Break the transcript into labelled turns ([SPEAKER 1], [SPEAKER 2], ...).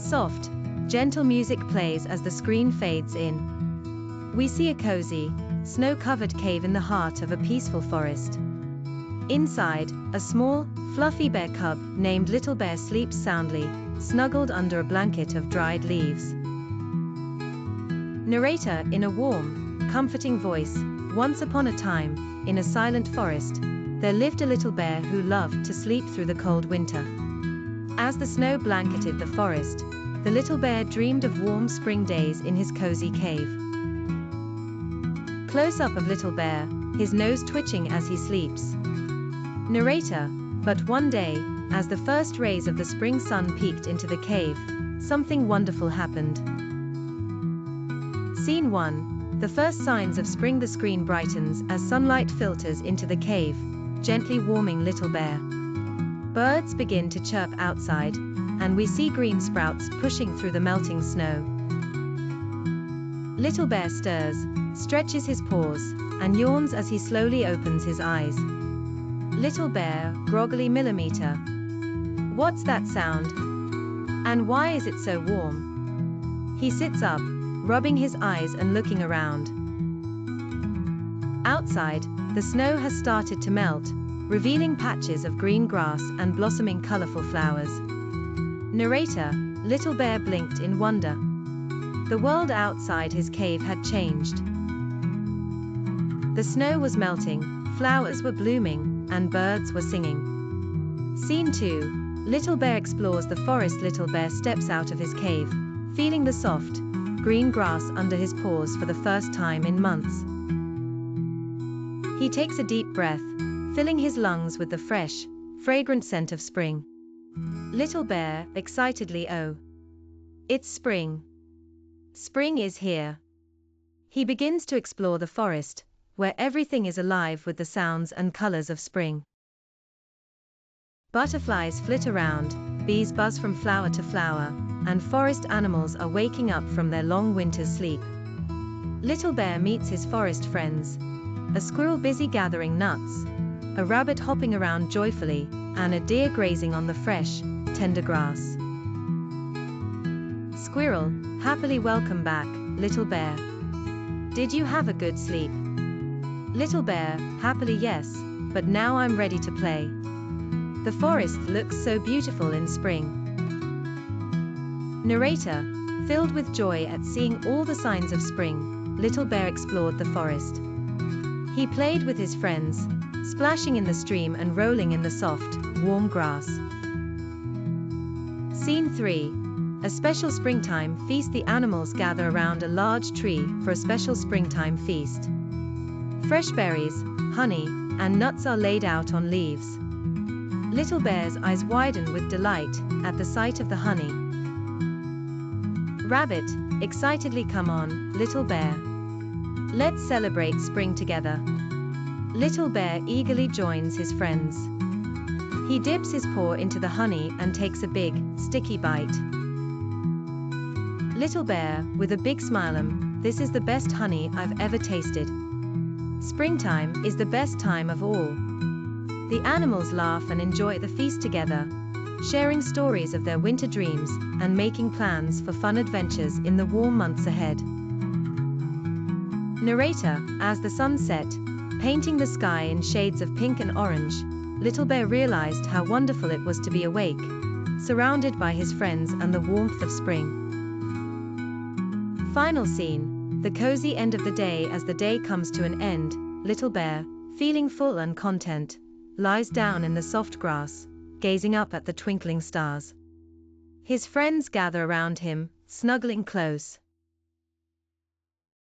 [SPEAKER 1] Soft, gentle music plays as the screen fades in. We see a cozy, snow-covered cave in the heart of a peaceful forest. Inside, a small, fluffy bear cub named Little Bear sleeps soundly, snuggled under a blanket of dried leaves. Narrator in a warm, comforting voice. Once upon a time, in a silent forest, there lived a little bear who loved to sleep through the cold winter. As the snow blanketed the forest, the little bear dreamed of warm spring days in his cozy cave. Close-up of Little Bear, his nose twitching as he sleeps. Narrator, but one day, as the first rays of the spring sun peeked into the cave, something wonderful happened. Scene 1. The first signs of spring. The screen brightens as sunlight filters into the cave, gently warming Little Bear. Birds begin to chirp outside, and we see green sprouts pushing through the melting snow. Little Bear stirs, stretches his paws, and yawns as he slowly opens his eyes. Little Bear, groggily millimeter. What's that sound? And why is it so warm? He sits up, rubbing his eyes and looking around. Outside, the snow has started to melt, revealing patches of green grass and blossoming colorful flowers. Narrator, Little Bear blinked in wonder. The world outside his cave had changed. The snow was melting, flowers were blooming, and birds were singing. Scene 2. Little Bear explores the forest. Little Bear steps out of his cave, feeling the soft, green grass under his paws for the first time in months. He takes a deep breath, filling his lungs with the fresh, fragrant scent of spring. Little Bear, excitedly, oh, it's spring. Spring is here. He begins to explore the forest, where everything is alive with the sounds and colors of spring. Butterflies flit around, bees buzz from flower to flower, and forest animals are waking up from their long winter's sleep. Little Bear meets his forest friends. A squirrel busy gathering nuts, a rabbit hopping around joyfully, and a deer grazing on the fresh, tender grass. Squirrel, happily welcome back, Little Bear. Did you have a good sleep? Little Bear, happily yes, but now I'm ready to play. The forest looks so beautiful in spring. Narrator, filled with joy at seeing all the signs of spring, Little Bear explored the forest. He played with his friends, splashing in the stream and rolling in the soft, warm grass. Scene 3. A special springtime feast. The animals gather around a large tree for a special springtime feast. Fresh berries, honey, and nuts are laid out on leaves. Little Bear's eyes widen with delight at the sight of the honey. Rabbit, excitedly, come on, Little Bear. Let's celebrate spring together. Little Bear eagerly joins his friends. He dips his paw into the honey and takes a big, sticky bite. Little Bear, with a big smile, this is the best honey I've ever tasted. Springtime is the best time of all. The animals laugh and enjoy the feast together, sharing stories of their winter dreams and making plans for fun adventures in the warm months ahead. Narrator, as the sun set, painting the sky in shades of pink and orange, Little Bear realized how wonderful it was to be awake, surrounded by his friends and the warmth of spring. Final scene, the cozy end of the day. As the day comes to an end, Little Bear, feeling full and content, lies down in the soft grass, gazing up at the twinkling stars. His friends gather around him, snuggling close.